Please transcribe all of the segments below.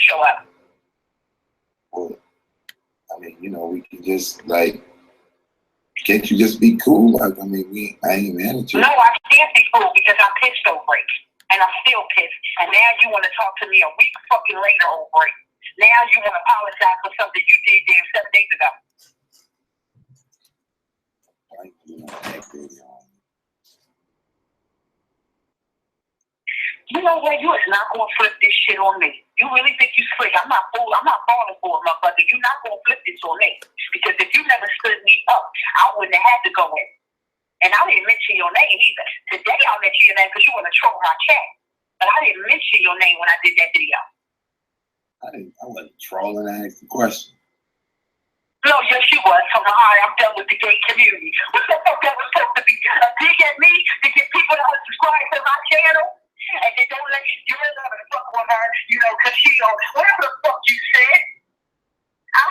show up? Well, I mean, you know, we can just like, can't you just be cool? Like, I mean, I ain't mad at you. No, I can't be cool because I'm pissed over it. And I'm still pissed. And now you want to talk to me a week fucking later over it. Now you want to apologize for something you did there 7 days ago. You know what? You is not going to flip this shit on me. You really think you slick? I'm not fool. I'm not falling for it, motherfucker. You're not going to flip this on me. Because if you never stood me up, I wouldn't have had to go in. And I didn't mention your name either. Today I'll mention your name because you want to troll my chat. But I didn't mention your name when I did that video. I wasn't trolling. I asked the question. No, yes, you was. So, all right, I'm done with the gay community. What the fuck that was supposed to be? A dig at me to get people to subscribe to my channel? And they don't let you really love to fuck with her, you know, because she whatever the fuck you said. I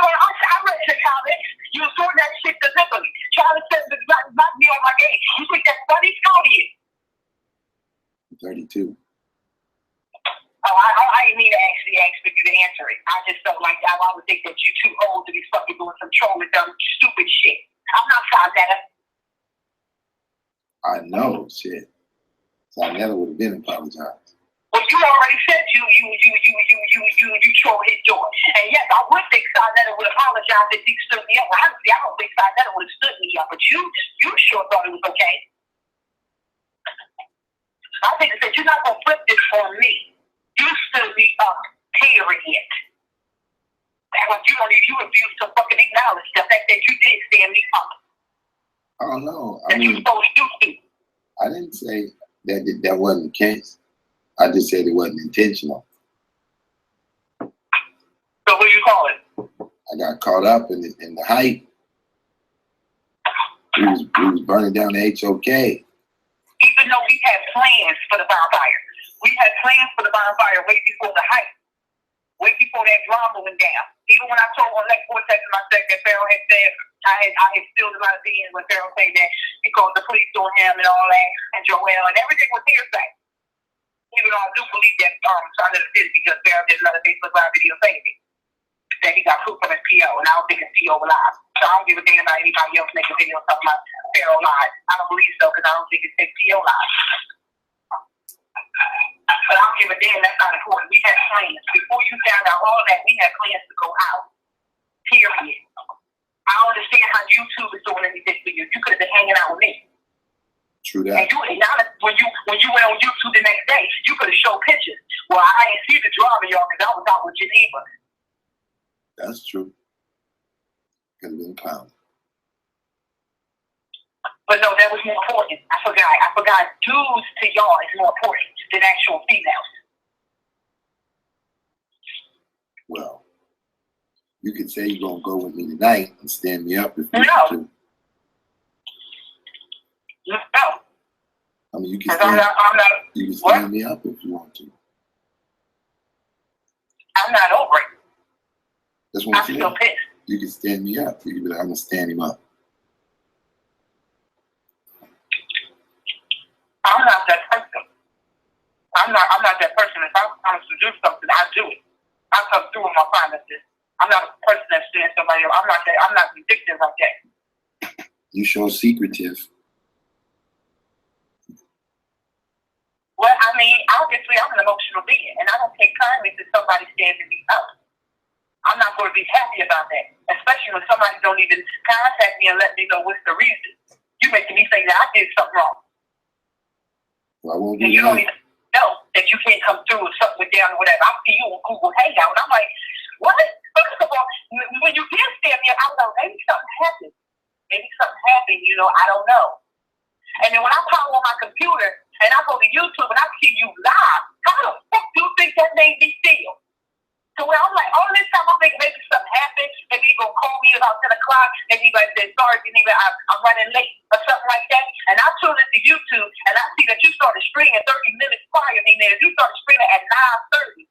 read your comments. You was doing that shit deliberately. Trying to set me on my game. You think that's funny? How old are you? 32. Oh, I didn't mean to actually ask for you to answer it. I just felt like I would think that you're too old to be fucking doing some trolling, dumb, stupid shit. I'm not Jaineba. I know, shit. Jaineba would have been apologized. Well, you already said you troll his door. And yes, I would think Jaineba would apologize if he stood me up. Honestly, I don't think Jaineba would have stood me up, but you sure thought it was okay. I think that you're not gonna flip this on me. You stood me up, period. But you refuse to fucking acknowledge the fact that you did stand me up. Oh no, I mean, I didn't say that wasn't the case. I just said it wasn't intentional. So what do you call it? I got caught up in the hype. We was burning down the HOK. Even though we had plans for the bonfire. We had plans for the bonfire way before the hype. Way before that drama went down. Even when I told on Lake Vortex and I said that Pharaoh had said, I had spilled a lot of beans when Pharaoh said that because the police on him and all that, and Joel, and everything was hearsay. Even though I do believe that Jaineba did it because Pharaoh did another Facebook Live video saying it. That he got proof from his PO, and I don't think it's PO live. So I don't give a damn about anybody else making videos talking about Pharaoh live. I don't believe so because I don't think it's PO live. But I don't give a damn, that's not important. We had plans. Before you found out all that, we had plans to go out. Period. I don't understand how YouTube is doing anything for you. You could have been hanging out with me. True that. And when you went on YouTube the next day, you could have showed pictures. Well, I didn't see the drama, y'all, because I was out with Jaineba. That's true. Could have been clown. But no, that was more important. I forgot dudes to y'all is more important than actual females. Well, you could say you're going to go with me tonight and stand me up if you want to. No. I mean, you can stand me up if you want to. I'm not over it. That's what I'm saying. still pissed. You can stand me up. You can be like, I'm going to stand him up. I'm not that person. I'm not that person. If I'm trying to do something, I do it. I come through with my finances. I'm not a person that stands somebody else. I'm not vindictive like that. You show secretive. Well, I mean, obviously I'm an emotional being, and I don't take kindly to somebody standing me up. I'm not going to be happy about that, especially when somebody don't even contact me and let me know what's the reason. You making me think that I did something wrong. Well, I won't and you don't even know that you can't come through or something went down or whatever. I see you on Google Hangout, and I'm like, what? First of all, when you did stand me up, I was like, maybe something happened. You know, I don't know. And then when I power on my computer and I go to YouTube and I see you live, how the fuck do you think that made me feel? So when I'm like, all this time I'm thinking maybe something happened, maybe you're going to call me about 10 o'clock, maybe you might say, sorry, Jaineba, I'm running late or something like that. And I tune into YouTube and I see that you started streaming 30 minutes prior to me, man. You started streaming at 9:30.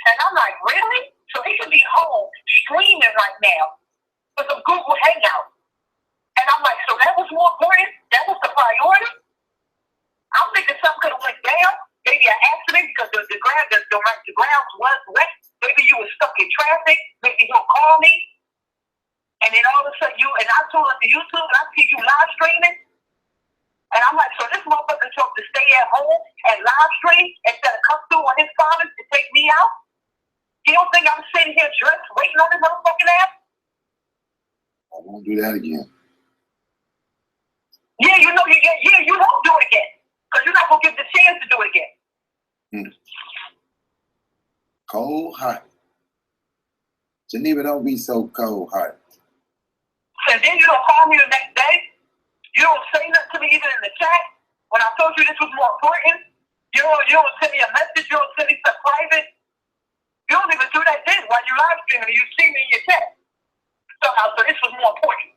And I'm like, really? So he could be home streaming right now for some Google Hangout. And I'm like, so that was more important? That was the priority? I'm thinking something could have went down. Maybe an accident because the ground was wet. Maybe you were stuck in traffic. Maybe you'll call me. And then all of a sudden and I told her to YouTube and I see you live streaming. And I'm like, so this motherfucker chose to stay at home and live stream instead of come through on his promise to take me out? You don't think I'm sitting here dressed waiting on this motherfucking ass? I won't do that again. Yeah, you won't do it again. Because you're not going to give the chance to do it again. Cold heart. Jaineba, don't be so cold heart. And then you don't call me the next day. You don't say nothing to me even in the chat. When I told you this was more important, you don't send me a message. You don't send me something private. You don't even do that then while you live streaming and you see me in your chat. So this was more important.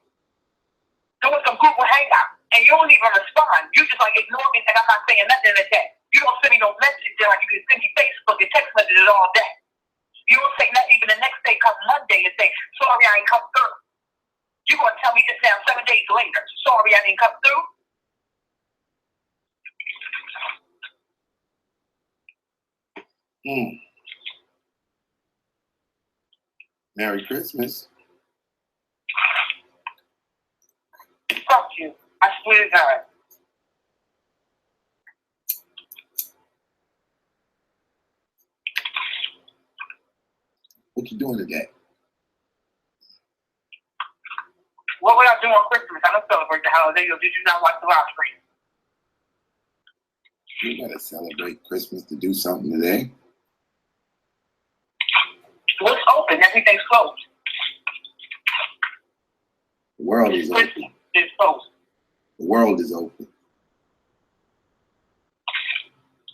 Doing some Google Hangout. And you don't even respond. You just like ignore me and I'm not saying nothing in the chat. You don't send me no messages there like you can send me Facebook and text messages all day. You don't say nothing even the next day come Monday and say, sorry I ain't come through. You're going to tell me this now 7 days later. Sorry I didn't come through. Merry Christmas. Fuck you. I swear to God. What you doing today? What would I do on Christmas? I don't celebrate the holiday. Or did you not watch the live stream? You gotta celebrate Christmas to do something today. What's open? Everything's closed. The world is open. It's closed. The world is open.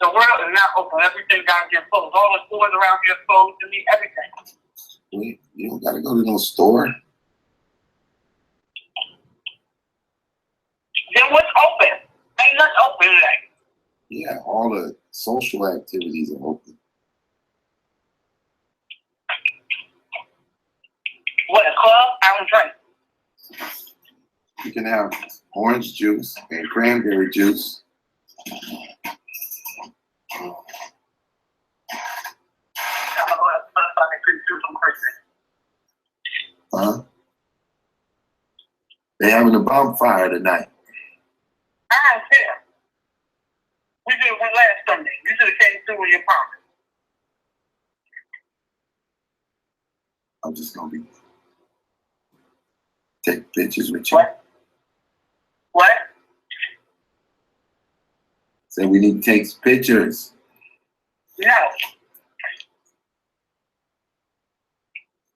The world is not open. Everything down here closed. All the stores around here closed. I mean, everything. Wait, you don't gotta go to no store. Then what's open? Ain't nothing open today. Yeah, all the social activities are open. What, a club? I don't drink. You can have orange juice and cranberry juice. I'm gonna go to the fucking Christmas on Christmas. Huh? They're having a bonfire tonight. I don't care. We did it last Sunday. You should have came through with your promise. I'm just gonna be take pictures with you. What? Say we need to take pictures. No.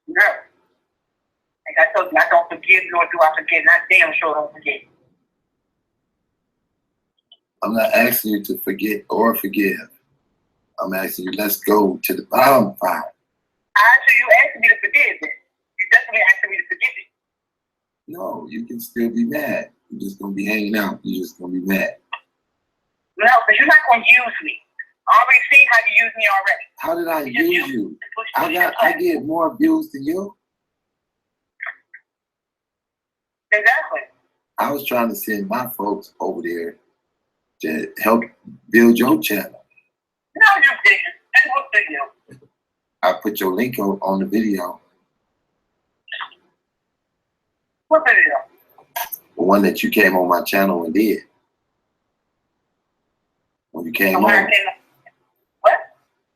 No. Like I told you, I don't forgive nor do I forget. And I damn sure don't forget. I'm not asking you to forget or forgive. I'm asking you, let's go to the bonfire. Actually, you asked me to forgive it. You definitely asked me to forgive it. No, you can still be mad. You're just gonna be hanging out. You're just gonna be mad. No, because you're not gonna use me. I already see how you use me already. How did I use you? I get more views than you. Exactly. I was trying to send my folks over there to help build your channel. No, you didn't. And what did you? I put your link on the video. What video? The one that you came on my channel and did. When you came on. What?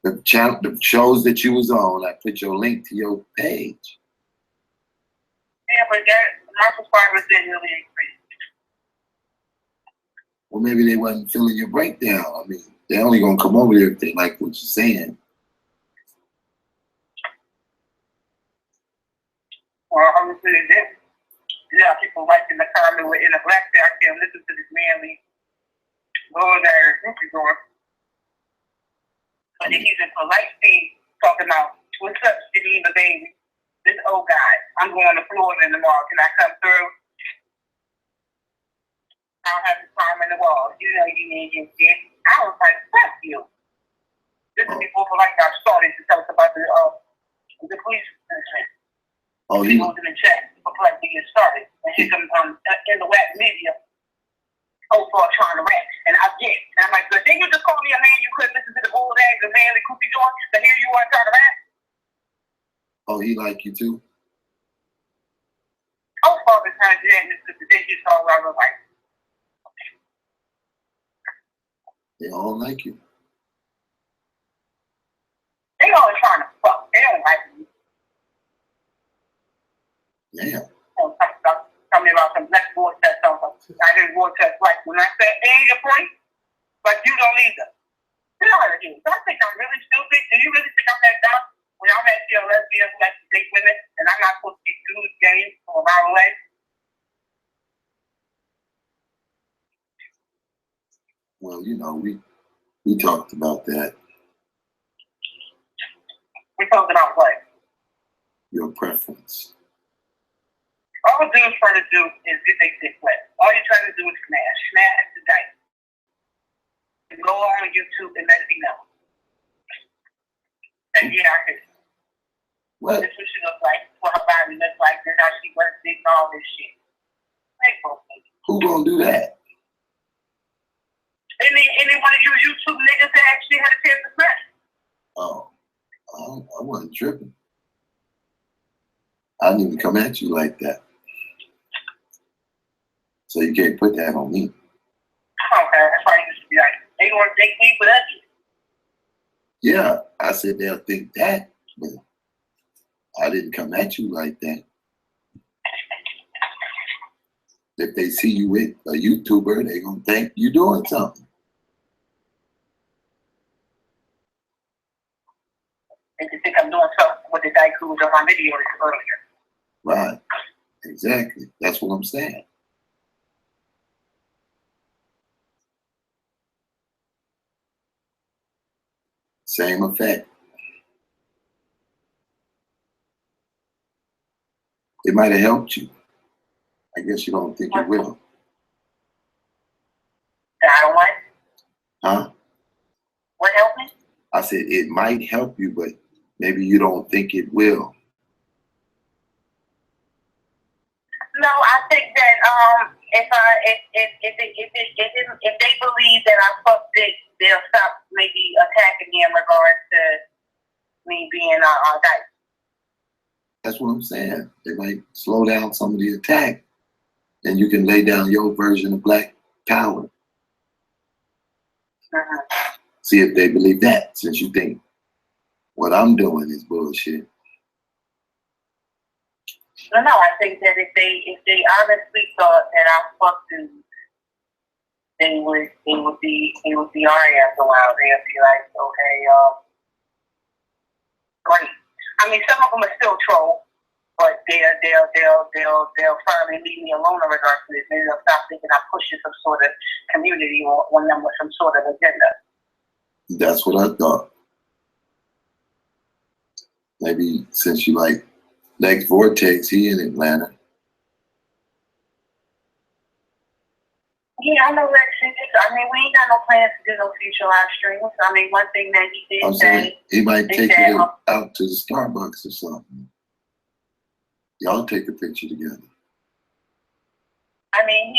The shows that you was on, I put your link to your page. Yeah, but my subscribers didn't really increase. Well, maybe they wasn't feeling your breakdown. I mean, they're only gonna come over there if they like what you're saying. Well, obviously they did. Yeah, people like in the comment in a black day, I can't listen to this manly Lord there groupie going. But then he's in polite speed talking about what's up, Jaineba baby. This old guy. I'm going to Florida tomorrow. Can I come through? I don't have to climb in the wall. You know you need your shit. I was like, fuck you. This is before polite got started to tell us about the police incident. Oh, he was in the chat for polite to get started. And here comes in the whack media for trying to rap. And I get it. And I'm like, but then you just call me a man, you couldn't listen to the Bulldogs and Manly Koopy Joint, but here you are trying to rap. Oh, he like you too? Oh, father trying to do that because the day you saw where I was like, they all like you. they always trying to fuck. They don't like me. Damn. Tell me about some black boy test something. I didn't go test like when I said, ain't your point, but you don't either. Get out of here. I think I'm really stupid. Do you really think I'm that dumb? When I'm actually a lesbian who likes to date women and I'm not supposed to be doing games for my life? Well, you know, we talked about that. We talked about what? Your preference. All a dude's trying to do is get their dick wet. All you're trying to do is smash the dice. And go on YouTube and let it be known. And yeah, I could. What? This is what she looks like, what her body looks like, this how she wears it, and all this shit. Who gonna do that? Any one of you YouTube niggas that actually had a chance to smash? Oh, I wasn't tripping. I didn't even come at you like that. So you can't put that on me. Okay, that's why you used to be like, they gonna take me for that shit. Yeah, I said they'll think that, but I didn't come at you like that. If they see you with a YouTuber, they're gonna think you're doing something. They can think I'm doing something with the guy who was on my video earlier. Right, exactly. That's what I'm saying. Same effect. It might have helped you. I guess you don't think it will. I what? Huh? What helped me? I said it might help you, but maybe you don't think it will. No, I think that if they believe that I fucked it, they'll stop maybe attacking me in regards to me being dyke. That's what I'm saying. They might slow down some of the attack, and you can lay down your version of black power. See if they believe that, since you think what I'm doing is bullshit. No, I think that if they honestly thought that I fucked dudes, they would be alright after a while. They'd be like, okay, great. I mean, some of them are still troll, but they'll finally leave me alone in regards to this. Maybe they'll stop thinking I'm pushing some sort of community on them with some sort of agenda. That's what I thought. Maybe since you like Lex Vortex, he in Atlanta. Yeah, I know Lex. I mean, we ain't got no plans to do no future live streams. I mean, one thing that he did say, he might take you out to the Starbucks or something. Y'all take a picture together. I mean,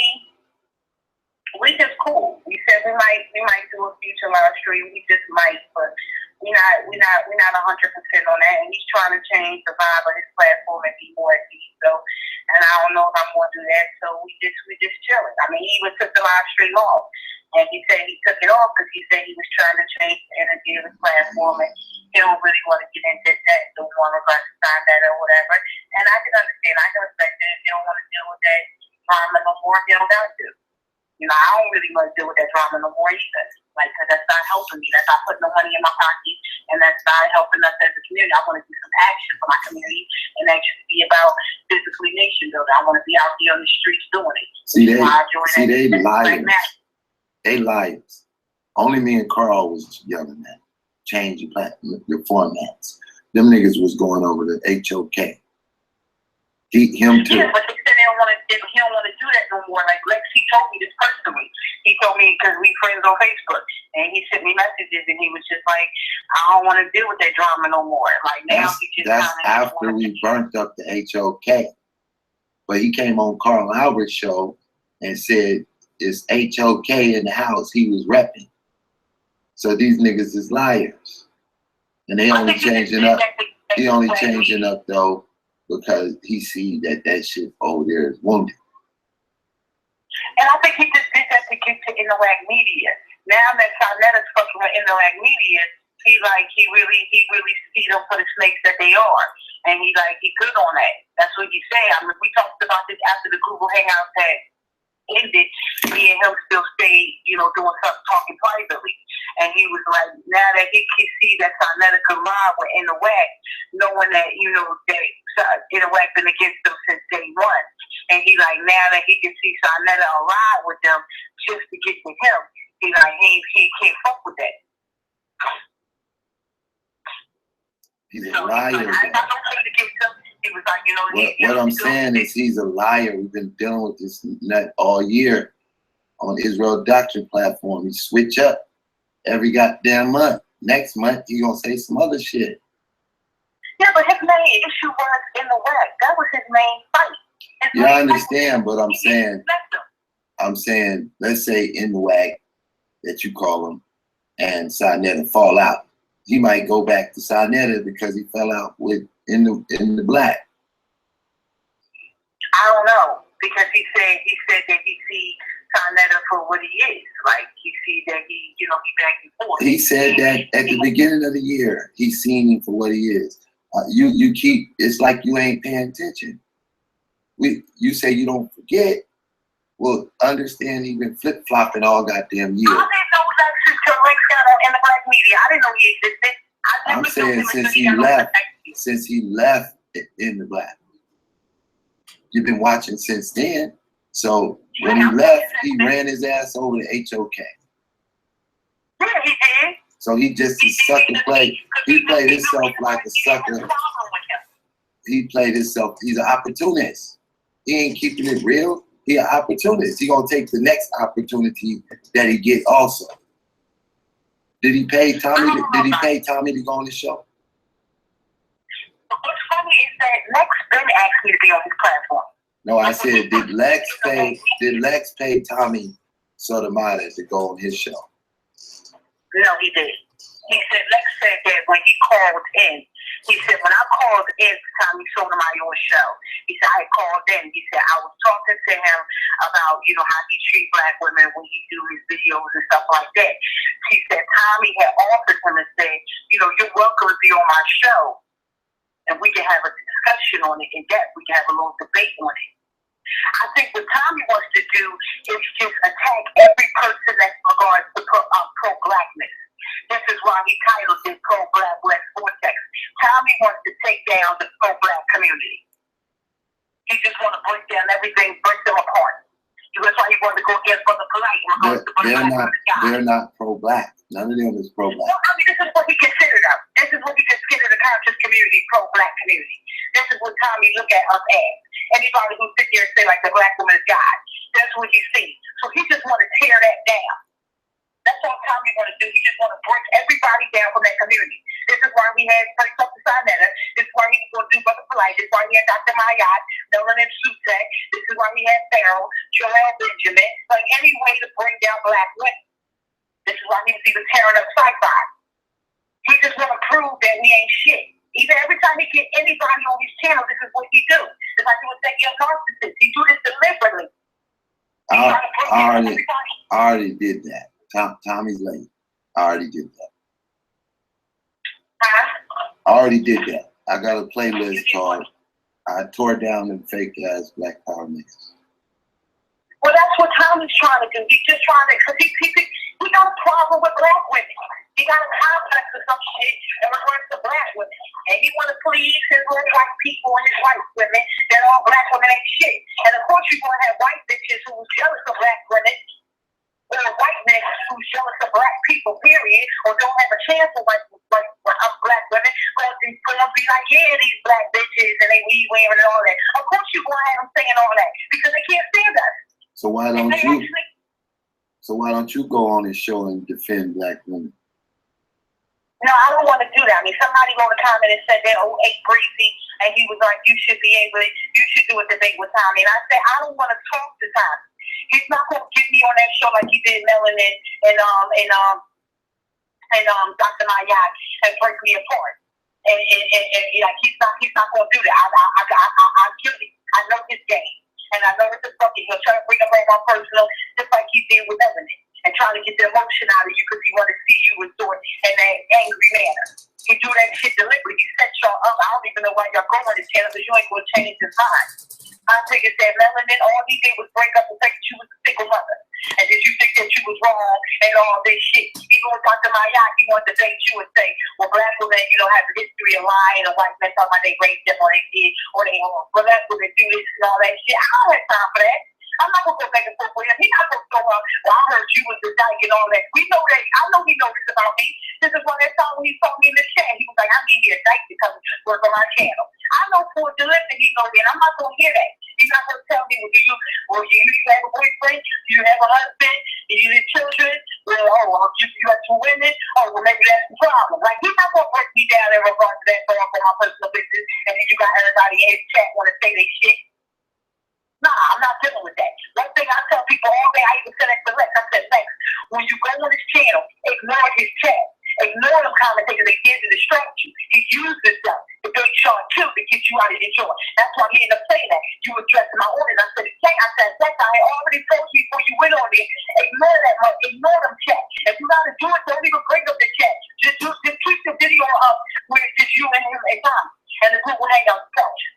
we just cool. We said we might do a future live stream. We just might, but we're not 100% on that. And he's trying to change the vibe of his platform and be more at ease. So, and I don't know if I'm going to do that. So we just chilling. I mean, he even took the live stream off, and he said he took it off because he said he was trying to change the energy of his platform, and he don't really want to get into that. Don't want to sign that or whatever. And I can understand. I can respect that if you don't want to deal with that drama no more. You don't got to. You know, I don't really want to deal with that drama no more either. Like, because that's not helping me. That's not putting no money in my pocket, and that's not helping us as a community. I want to do some action for my community and actually be about physically nation building. I want to be out here on the streets doing it. They liars. They liars. Only me and Carl was yelling at. Change your formats. Them niggas was going over to HOK. Him too. Yeah, but they said he don't want to do that no more. Like Lex, he told me this personally. He told me because we friends on Facebook, and he sent me messages, and he was just like, I don't want to deal with that drama no more. Like now, that's after we burnt up the HOK. But he came on Carl Albert's show and said it's HOK in the house he was repping. So these niggas is liars. And they only changing up. He only changing up though because he see that shit over there is wounded. And I think he just did that to get to interact media. Now that Sarnetta's fucking with interact media, he really see them for the snakes that they are. And he good on that. That's what he said. I mean, we talked about this after the Google Hangouts had ended. Me and him still stayed, doing something, talking privately. And he was like, now that he can see that Sarnetta could ride with Interact, knowing that, that Interact been against them since day one. And he now that he can see Sarnetta ride with them just to get to him, he can't fuck with that. He's a liar. What I'm saying is he's a liar. We've been dealing with this nut all year on Israel Doctrine platform. He switch up every goddamn month. Next month, he gonna say some other shit. Yeah, but his main issue was in the West. That was his main fight. Yeah, I understand, but I'm saying, let's say in the WAC that you call him and Sarnetta fall out. He might go back to Sarnetta because he fell out with in the black. I don't know, because he said that he sees Sarnetta for what he is. He sees that he back and forth. He said that at the beginning of the year, he seen him for what he is. You keep, it's like you ain't paying attention. You say you don't forget. Well, understand he been flip-flopping all goddamn year. I didn't know that since Rex got in the black media. I didn't know he existed. I'm saying since he left in the black. You've been watching since then. So when he left, he ran his ass over to HOK. Yeah, he did. So he just a sucker play. He played himself like a sucker. He played himself. He's an opportunist. He ain't keeping it real. He an opportunist. He gonna take the next opportunity that he get also. Did he pay Tommy? Did he pay Tommy to go on the show? What's funny is that Lex been asked me to be on his platform. No, I said, did Lex pay Tommy Sotomayor to go on his show? No, he did. Lex said that when he called in, he said, when I called in to Tommy Sotomayor's show, he said, I called in. He said, I was talking to him about, how he treat black women when he do his videos and stuff like that. He said, Tommy had offered him and said, you're welcome to be on my show. And we can have a discussion on it in depth. We can have a little debate on it. I think what Tommy wants to do is just attack every person that regards to pro-blackness. This is why he titled it Pro-Black West Vortex. Tommy wants to take down the pro-black community. He just wants to break down everything, break them apart. That's why he wanted to go against Brother Polite. They're not pro-black. None of them is pro-black. No, I mean, this is what he considered us. This is what he considered the conscious community, pro-black community. This is what Tommy look at us as. Anybody who sit there and say like the black woman is God, that's what he sees. So he just want to tear that down. That's all Tommy want to do. He just want to break everybody down from that community. This is why we had Prince of the Sarnetta. This is why he was going to do Brother Polite. This is why he had Dr. Mayat, Nolan and Sutek. This is why he had Farrell, Joel Benjamin. Any way to bring down black women. This is why he was even tearing up sci-fi. He just want to prove that we ain't shit. Even every time he get anybody on his channel, this is what he do. It's like he was saying, narcissist. He do this deliberately. I already did that. Tommy's late. I already did that. I already did that. I got a playlist called I Tore Down Them Fake Ass Black Power Niggas. Well, that's what Tommy's trying to do. He's just trying to, because he got a problem with black women. He got a complex or some shit in regards to black women. And he want to please his little white people and his white women that all black women ain't shit. And of course you're going to have white bitches who's jealous of black women, or white men who's jealous of black people, period, or don't have a chance with black women, because they're going to be like, yeah, these black bitches, and they weed wearing and all that. Of course you're going to have them saying all that, because they can't stand us. So why don't you go on his show and defend black women? No, I don't want to do that. I mean, somebody wrote a comment and said that, Breezy, and he was like, you should do a debate with Tommy. And I said, I don't want to talk to Tommy. He's not gonna get me on that show like he did Melanin and Dr. Mayat and break me apart. And like he's not gonna do that. I know his game. And I know it's a fucking, he'll try to bring up all my personal, just like he did with Melanin, and trying to get the emotion out of you because he want to see you restore in an angry manner. He do that shit deliberately. He set y'all up. I don't even know why y'all go on his channel because you ain't gonna change his mind. I think it's that Melanin, all he did was break up the fact that you was a single mother. And did you think that you was wrong and all this shit? Even with Dr. Mayat, he wanted to date you and say, well, black women, have a history of lying, and white men talking about they raped them or they did, or they black women do this and all that shit. I don't have time for that. I'm not gonna go back and forth with him. He's not gonna go up, well, I heard you was the dyke and all that. We know that. I know he knows this about me. This is one that time when he saw me in the chat. He was like, I need me a dyke to come work on my channel. I know for the living he knows that. I'm not gonna hear that. He's not gonna tell me, well, you have a boyfriend, you have a husband, you have children, well, you have two women, well, maybe that's the problem. Like, he's not gonna break me down in regards to that for my personal business, and then you got everybody in his chat want to say they shit. Nah, I'm not dealing with that. One thing I tell people all day, I even said that to Lex. I said, Lex, when you go on his channel, ignore his chat. Ignore them commentators. They get to distract you. He uses them to bait Sean too to get you out of your joy. That's why he ended up saying that. You addressed my audience. I said, Lex, I had already told you before you went on there. Ignore that much. Ignore them chat. If you gotta do it, don't even bring up the chat. Just keep the video up where it's just you and him and Tom. And the group will hang out.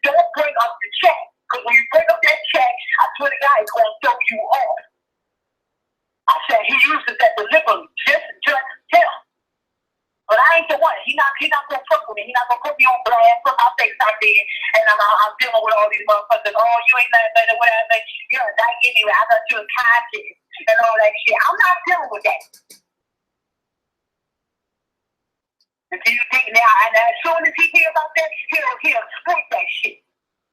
Don't bring up the chat. Because when you bring up that chat, I swear to God, it's going to throw you off. I said he uses that deliberately, just him. But I ain't the one. He not going to fuck with me. He not going to put me on blast, put my face out there, and I'm dealing with all these motherfuckers. Oh, you ain't nothing better, whatever. You're a dyke anyway. I thought you was conscious and all that shit. I'm not dealing with that. And do you think now, and as soon as he hear about that, he'll exploit that shit.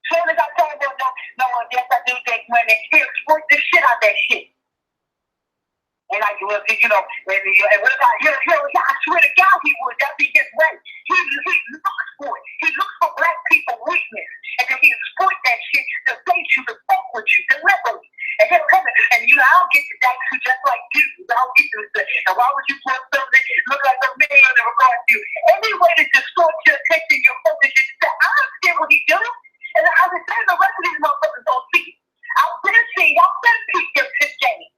As soon as I told him, no, yes, I do think women, he'll exploit the shit out that shit. And I do, and what about him? I swear to God, he would. That'd be his way. He looks for it. He looks for black people weakness, and then he exploit that shit to bait you, to fuck with you, deliberately. And he'll come in, and I don't get the dykes who just like you. I don't get this. And why would you put something look like a man in regards to you? Any way to distort your attention, your focus, I don't understand what he's doing. And I was saying the rest of these motherfuckers don't see. I've been seeing, y'all been peeped their pitch game.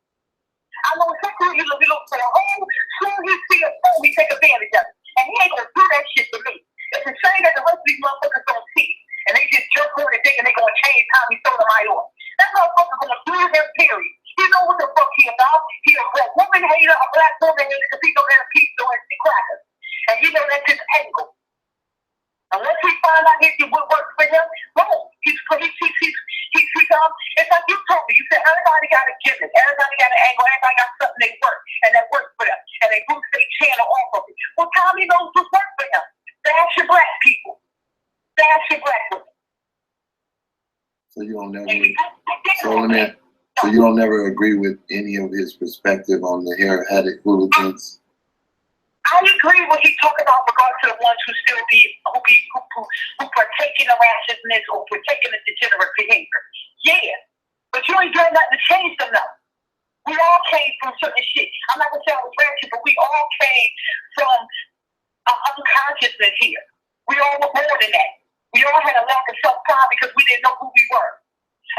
I know exactly what he look for. Soon he see a phone, he take advantage of it. And he ain't gonna do that shit to me. It's a shame that the rest of these motherfuckers don't see. And they just jump on and thinking they gonna change how he throw them right on. That motherfucker's gonna do him, period. He know what the fuck he about. He a black woman hater, a black woman hater, because he don't have a piece doing crackers. And he know that's his angle. And once he find out what works for him, boom, it's like you told me. You said everybody got a gimmick, everybody got an angle, everybody got something they work, and that works for them. And they boost their channel off of it. Well, Tommy knows what works for him. Bash your black people. Bash your black women. So you don't never So you don't never agree with any of his perspective on the hair-headed hooligans? I agree with what he talking about in regards to the ones who still who partake in the rashness or partake in the degenerate behavior. Yeah, but you ain't doing nothing to change them though. We all came from certain shit. I'm not gonna say I was ratchet, but we all came from unconsciousness here. We all were more than that. We all had a lack of self-pride because we didn't know who we were.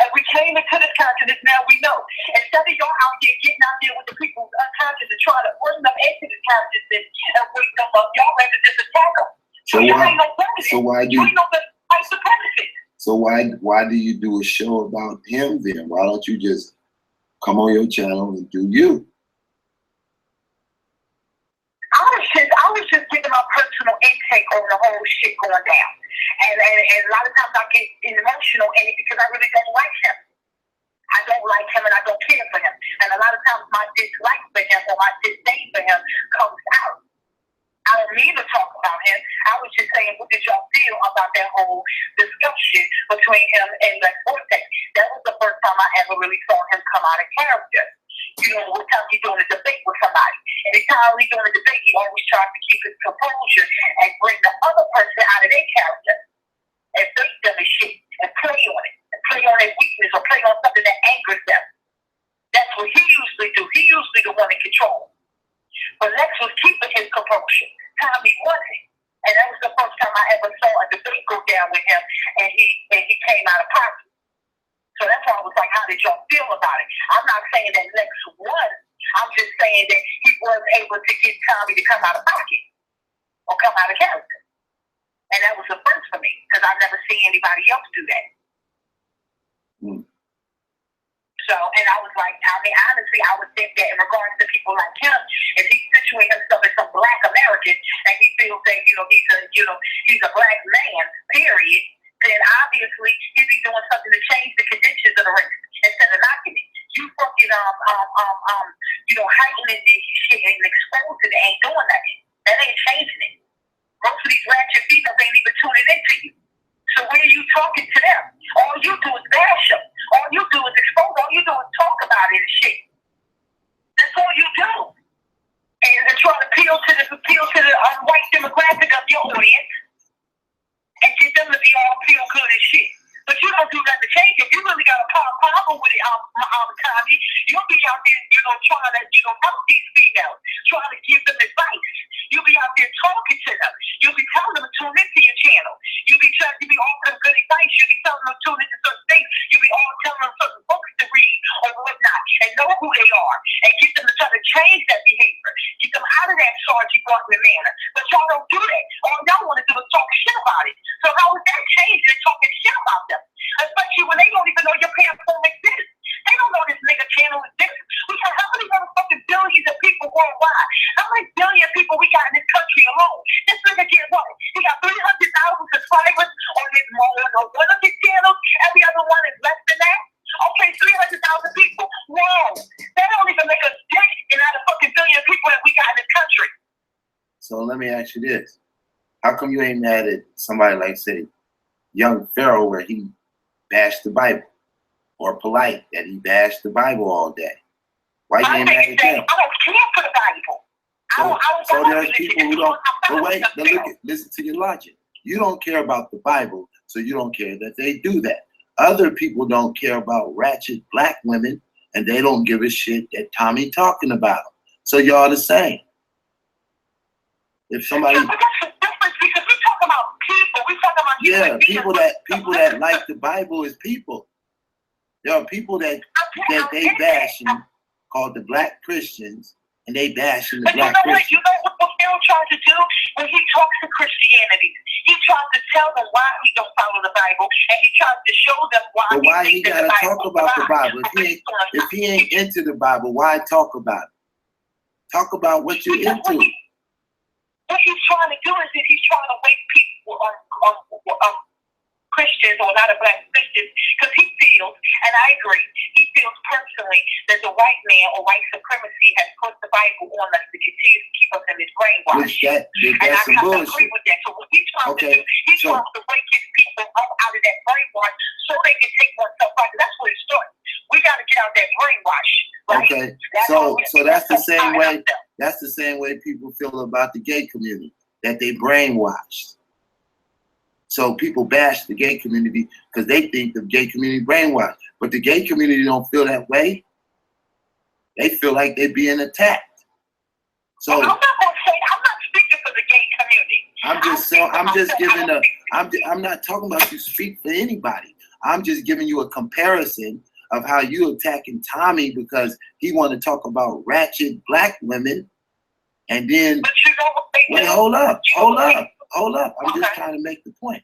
And we came into this consciousness, now we know. Instead of y'all out here getting out there with the people's unconscious and trying to bring them into this consciousness and wake them up, y'all rather just attack them. Why do you do a show about him then? Why don't you just come on your channel and do you? I was just giving my personal intake on the whole shit going down. And a lot of times I get emotional in it because I really don't like him. I don't like him and I don't care for him. And a lot of times my dislike for him or my disdain for him comes out. I don't mean to talk about him. I was just saying, what did y'all feel about that whole discussion between him and Lex Vortex? That was the first time I ever really saw him come out of character. You know, what time he's doing a debate with somebody. Anytime he's doing a debate, he always tries to keep his composure and bring the other person out of their character and bait them and shit and play on it and play on their weakness or play on something that angers them. But Lex was keeping his composure. Tommy wasn't. And that was the first time I ever saw a debate go down with him, and he came out of pocket. So that's why I was like, how did y'all feel about it? I'm not saying that Lex won. I'm just saying that he was able to get Tommy to come out of pocket or come out of character. And that was the first for me, because I've never seen anybody else do that. So, and I was like, I mean, honestly, I would think that in regards to people like him, if he situates himself as some black American and he feels that, he's a black man, period, then obviously he'd be doing something to change the conditions of the race instead of knocking it. You fucking, heightening this shit and exposing it ain't doing nothing. That ain't changing it. Most of these ratchet females ain't even tuning into you. So when are you talking to them? All you do is bash them. All you do is expose. All you do is talk about it and shit. That's all you do. And try to appeal to the white demographic of your audience and get them to be all feel good and shit. But you don't do nothing to change it. You really got a problem with it, Tommy. You'll be out there, trying to, help these females, trying to give them advice. You'll be out there talking to them. You'll be telling them to tune into your channel. You'll be offering them good advice. You'll be telling them to tune into certain things. You'll be all telling them certain books to read or whatnot and know who they are and get them to try to change that behavior. Get them out of that Sergeant Bartlett manner. But y'all don't do that. All y'all want to do is talk shit about it. So how is that changing and talking shit about them? Especially when they don't even know your parents don't exist. They don't know this nigga channel exists. We got how many motherfucking billions of people worldwide? How many billion people we got in this country alone? This nigga get what? He got 300,000 subscribers on one of his channels. Every other one is less than that. Okay, 300,000 people. Whoa. They don't even make a dent in out of fucking billion people that we got in this country. So let me ask you this. How come you ain't mad at somebody like, say, Young Pharaoh, where he bashed the Bible? Or Polite, that he bashed the Bible all day? Why you ain't mad at them? I don't care for the Bible. So there's people who don't, but wait, listen to your logic. You don't care about the Bible, so you don't care that they do that. Other people don't care about ratchet black women, and they don't give a shit that Tommy talking about. So y'all the same. If somebody... Yeah, but that's the difference, because we talk about people. We talk about people that like the Bible is people. There are people that they bashing, called the black Christians, and they bashing the black Christians. You know what Phil tries to do when he talks to Christianity? He tries to tell them why he don't follow the Bible, and he tries to show them why. But why he gotta talk about the Bible? If he ain't into the Bible, why talk about it? Talk about what you're into. What he's trying to do is that he's trying to wake people on Christians, or not a black Christians, because he feels, and I agree, he feels personally that the white man or white supremacy has put the Bible on us to continue to keep us in this brainwash. And I kind of agree with that. So what he's trying to do, he's trying to wake his people up out of that brainwash so they can take oneself back. That's where it starts. We got to get out that brainwash. Right? Okay, so that's the same way. That's the same way people feel about the gay community, that they brainwashed. So people bash the gay community because they think the gay community brainwashed. But the gay community don't feel that way. They feel like they're being attacked. So I'm not speaking for the gay community. I'm not talking about you speak for anybody. I'm just giving you a comparison of how you attacking Tommy because he want to talk about ratchet black women. And then, wait, hold up. I'm just trying to make the point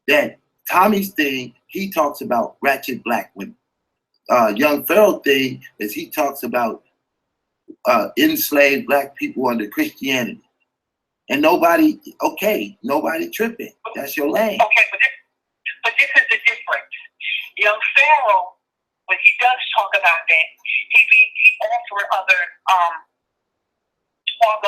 that Tommy's thing, he talks about ratchet black women. Young Pharaoh thing is he talks about enslaved black people under Christianity. And nobody tripping. That's your lane. Okay, but this is the difference. Young Pharaoh, when he does talk about that, he offers other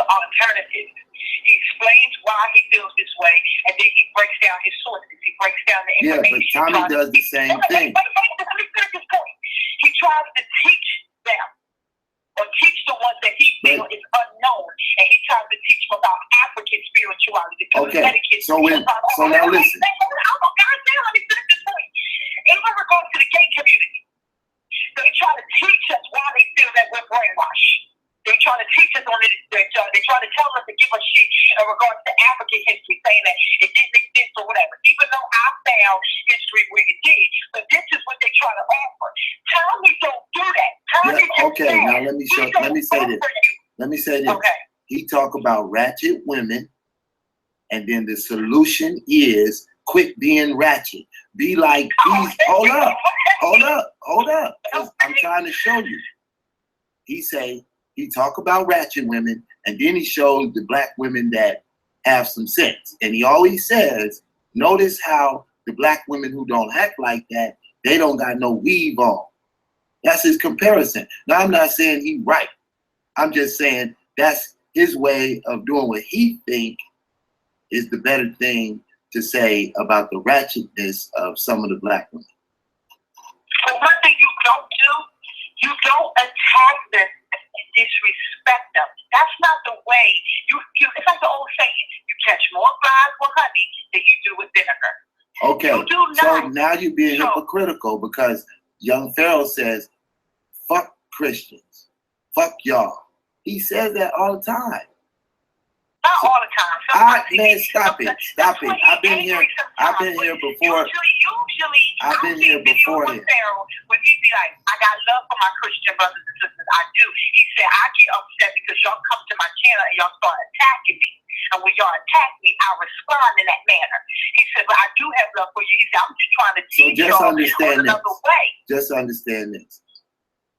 alternatives. He explains why he feels this way, and then he breaks down his sources. He breaks down the information. Yeah, but Tommy does the same thing. Let me finish this point. He tries to teach them, or teach the ones that he feels is unknown, and he tries to teach them about African spirituality. Okay, so now listen. Let me finish this point. In regards to the gay community, they try to teach us why they feel that we're brainwashed. They try to teach us on it. They try to tell us to give us shit in regards to African history, saying that it didn't exist or whatever. Even though I found history where it did, but this is what they try to offer. Tommy don't do that. Tommy okay, now let me say this. Let me say this. Okay. He talk about ratchet women, and then the solution is quit being ratchet. Be like these. Hold up. I'm trying to show you. He talk about ratchet women, and then he shows the black women that have some sense. And he always says, notice how the black women who don't act like that, they don't got no weave on. That's his comparison. Now, I'm not saying he's right. I'm just saying that's his way of doing what he think is the better thing to say about the ratchetness of some of the black women. But one thing you don't do, you don't attack them and disrespect them. That's not the way. It's like the old saying, you catch more flies with honey than you do with vinegar. Okay, so now you're being hypocritical because Young Pharaoh says, fuck Christians, fuck y'all. He says that all the time. Not all the time. Man, stop it. I've been here before. Usually, I've been here before him. When he be like, I got love for my Christian brothers and sisters. I do. He said, I get upset because y'all come to my channel and y'all start attacking me. And when y'all attack me, I respond in that manner. He said, but I do have love for you. He said, I'm just trying to teach y'all another way. Just understand this.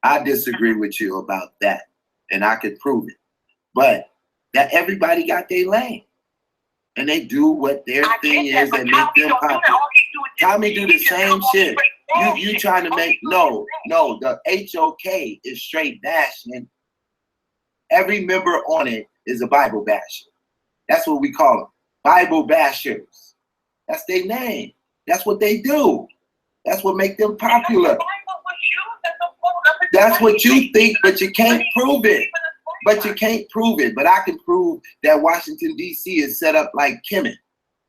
I disagree with you about that, and I could prove it. But that everybody got their lane, and they do what their thing is that make them popular. Tommy do the same shit. You trying to make no. The HOK is straight bashing. Every member on it is a Bible basher. That's what we call them, Bible bashers. That's their name. That's what they do. That's what make them popular. That's what you think, but you can't prove it. But I can prove that Washington, D.C. is set up like Kemet.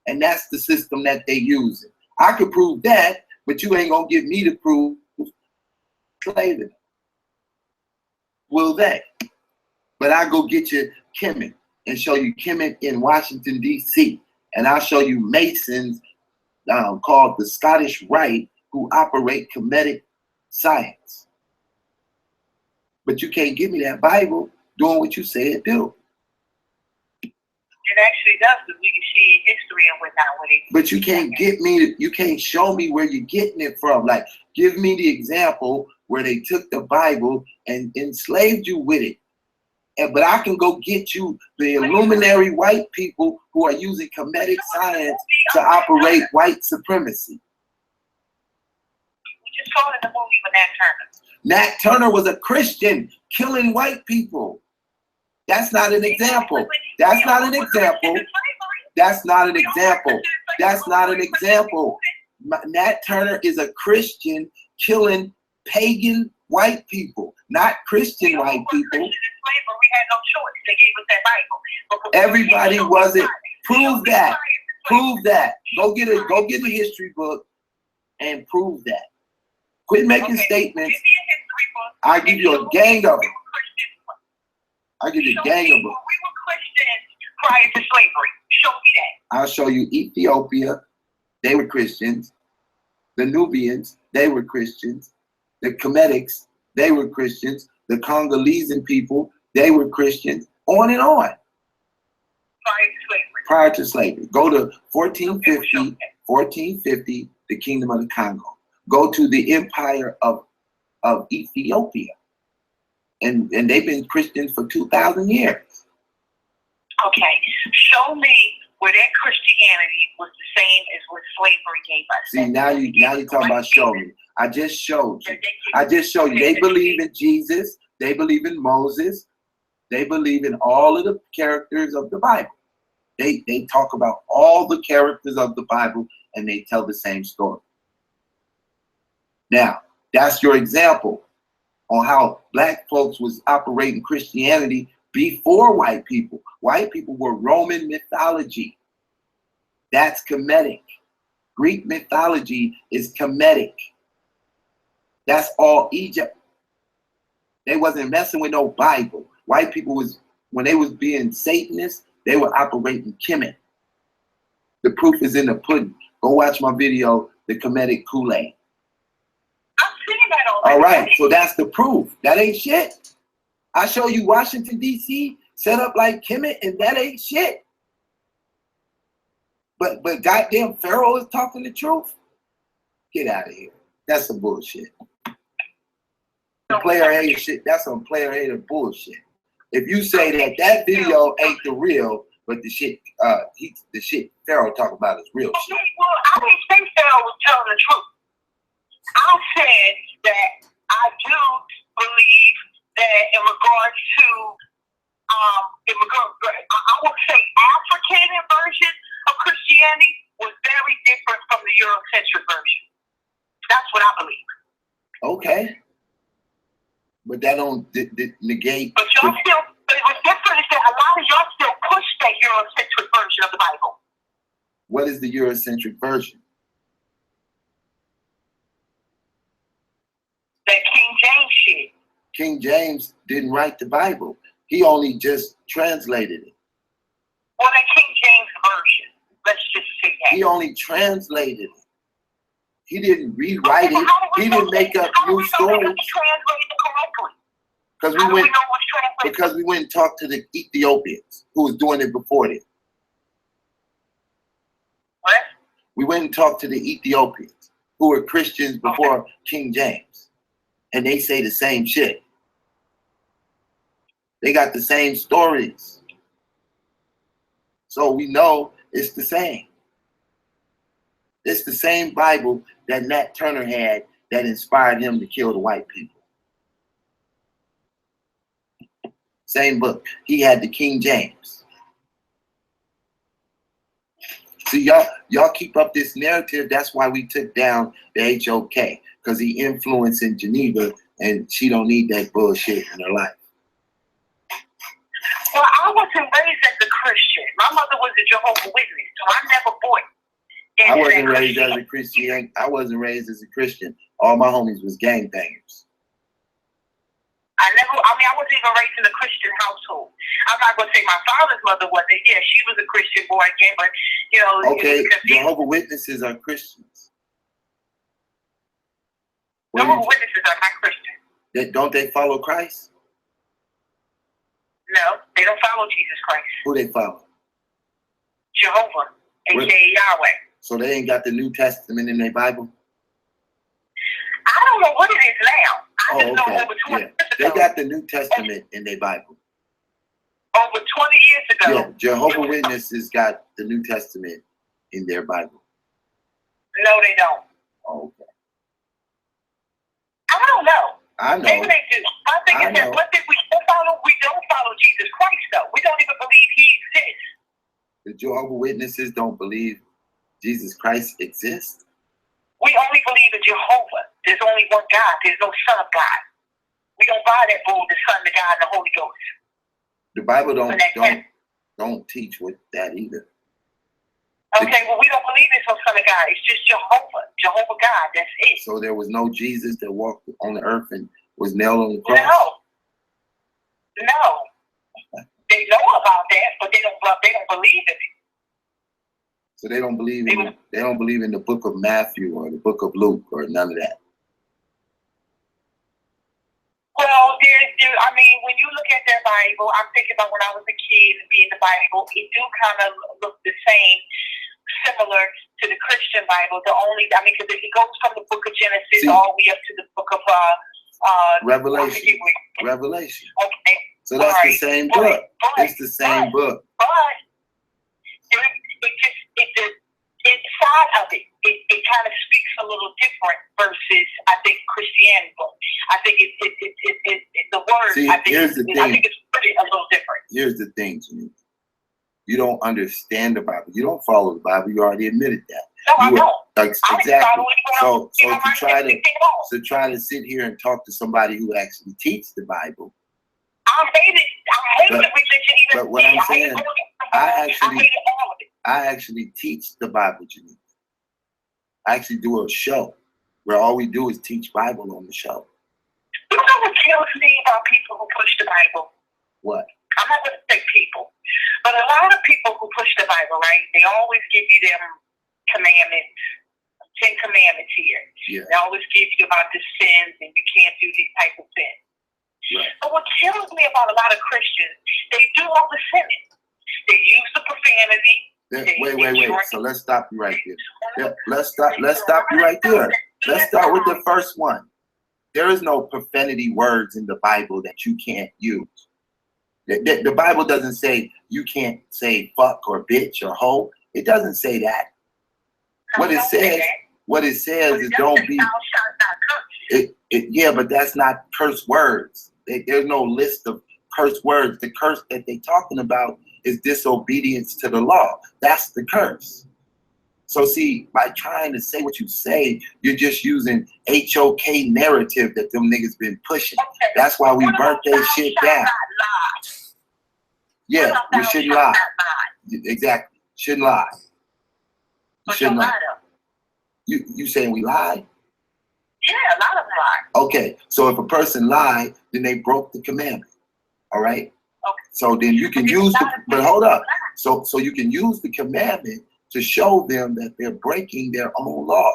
And that's the system that they use. I could prove that, but you ain't going to get me to prove slavery. Will they? But I go get you Kemet and show you Kemet in Washington, D.C. And I'll show you Masons called the Scottish Rite who operate Kemetic science. But you can't give me that Bible doing what you say it do. It actually does, because we can see history and whatnot with it. But you can't you can't show me where you're getting it from. Like, give me the example where they took the Bible and enslaved you with it. But I can go get you the illuminary white people who are using Kemetic science to operate white supremacy. We just saw it in the movie with Nat Turner. Nat Turner was a Christian killing white people. That's not an example. That's not an example. That's not an example. That's not an example. Nat Turner is a Christian killing pagan white people, not Christian white people. Everybody wasn't. Prove that. Prove that. Go get a history book and prove that. Quit making statements. I'll give you a gang of them. I'll give you a gang of them. We were Christians prior to slavery. Show me that. I'll show you Ethiopia. They were Christians. The Nubians, they were Christians. The Kemetics, they were Christians. The Congolese people, they were Christians. On and on. Prior to slavery. Go to 1450, the Kingdom of the Congo. Go to the Empire of Ethiopia. And they've been Christians for 2,000 years. Okay. Show me where their Christianity was the same as what slavery gave us. See, now you're talking about show me. I just showed you. They believe in Jesus. They believe in Moses. They believe in all of the characters of the Bible. They talk about all the characters of the Bible, and they tell the same story. Now, that's your example on how black folks was operating Christianity before white people. White people were Roman mythology. That's Kemetic. Greek mythology is Kemetic. That's all Egypt. They wasn't messing with no Bible. White people was when they was being Satanists, they were operating Kemet. The proof is in the pudding. Go watch my video, The Kemetic Kool-Aid. I'm seeing that already. All right, so that's the proof. That ain't shit. I show you Washington, D.C. set up like Kemet, and that ain't shit. But goddamn Pharaoh is talking the truth? Get out of here. That's some bullshit. Player hater shit, that's some player hater bullshit. If you say that video ain't the real, but the shit Pharaoh talk about is real shit. Well, I didn't think Pharaoh was telling the truth. I said that I do believe that in regards to I would say African version of Christianity was very different from the Eurocentric version. That's what I believe. Okay. But that don't negate. But y'all still, but what's different is that a lot of y'all still push that Eurocentric version of the Bible. What is the Eurocentric version? That King James shit. King James didn't write the Bible. He only just translated it. Well, that King James version. Let's just say that. He only translated it. He didn't rewrite it. He didn't make up new stories. Because we went and talked to the Ethiopians who was doing it before this. What? We went and talked to the Ethiopians who were Christians before King James. And they say the same shit. They got the same stories. So we know it's the same. It's the same Bible that Nat Turner had that inspired him to kill the white people. Same book. He had the King James. See, y'all keep up this narrative. That's why we took down the HOK, because he influenced in Jaineba, and she don't need that bullshit in her life. Well, I wasn't raised as a Christian. My mother was a Jehovah's Witness, so I never bought. I wasn't raised as a Christian. I wasn't raised as a Christian. All my homies was gangbangers. I wasn't even raised in a Christian household. I'm not going to say my father's mother wasn't. Yeah, she was a Christian boy again, but, you know. Okay, Jehovah's Witnesses are Christians. Jehovah's Witnesses are not Christian. Don't they follow Christ? No, they don't follow Jesus Christ. Who they follow? Jehovah, a.k.a. Yahweh. So they ain't got the New Testament in their Bible? I don't know what it is now. I just know over 20 years ago. They got the New Testament in their Bible. Over 20 years ago. Yeah, Jehovah's Witnesses got the New Testament in their Bible. No, they don't. Oh, okay. I don't know. I know. Maybe they do. My thing is that one thing we don't follow Jesus Christ, though. We don't even believe he exists. The Jehovah's Witnesses don't believe Jesus Christ exists? We only believe in Jehovah. There's only one God. There's no Son of God. We don't buy that bull, the Son, the God, and the Holy Ghost. The Bible don't teach with that either. Okay, well, we don't believe in some Son of God. It's just Jehovah. Jehovah God. That's it. So there was no Jesus that walked on the earth and was nailed on the cross? No. They know about that, but they don't believe in it. So they don't believe in the book of Matthew or the book of Luke or none of that. Well, when you look at their Bible, I'm thinking about when I was a kid and reading the Bible, it do kind of look the same, similar to the Christian Bible. Because it goes from the book of Genesis all the way up to the book of Revelation. Revelation. Okay. So that's the same book. It's the same book. But inside of it kind of speaks a little different versus, I think, Christianity book. I think the word. See, here's the thing. I think it's pretty a little different. Here's the thing, Jaineba. You don't understand the Bible. You don't follow the Bible. You already admitted that. No, I don't. Exactly. So to try to sit here and talk to somebody who actually teaches the Bible. I hate it. I hate the religion. But what I'm saying, I actually teach the Bible, Jaineba. I actually do a show where all we do is teach Bible on the show. You know what kills me about people who push the Bible? What? I'm not going to say people, but a lot of people who push the Bible, right? They always give you them commandments, 10 commandments here. Yeah. They always give you about the sins and you can't do these type of sins. Right. But what kills me about a lot of Christians, they do all the sinning. They use the profanity. Wait. So let's stop you right there. Yeah, let's stop you right there. Let's start with the first one. There is no profanity words in the Bible that you can't use. The Bible doesn't say you can't say fuck or bitch or hoe. It doesn't say that. What it says is don't be. Yeah, but that's not curse words. There's no list of curse words. The curse that they're talking about is disobedience to the law. That's the curse. So see, by trying to say what you say, you're just using HOK narrative that them niggas been pushing. That's why we burnt that shit down. Yeah, we shouldn't lie. Exactly. Shouldn't lie. You shouldn't lie. You saying we lied? Yeah, a lot of them lie. Okay, so if a person lied, then they broke the commandment. All right? Okay. So then you can use the, but hold up. So you can use the commandment to show them that they're breaking their own law.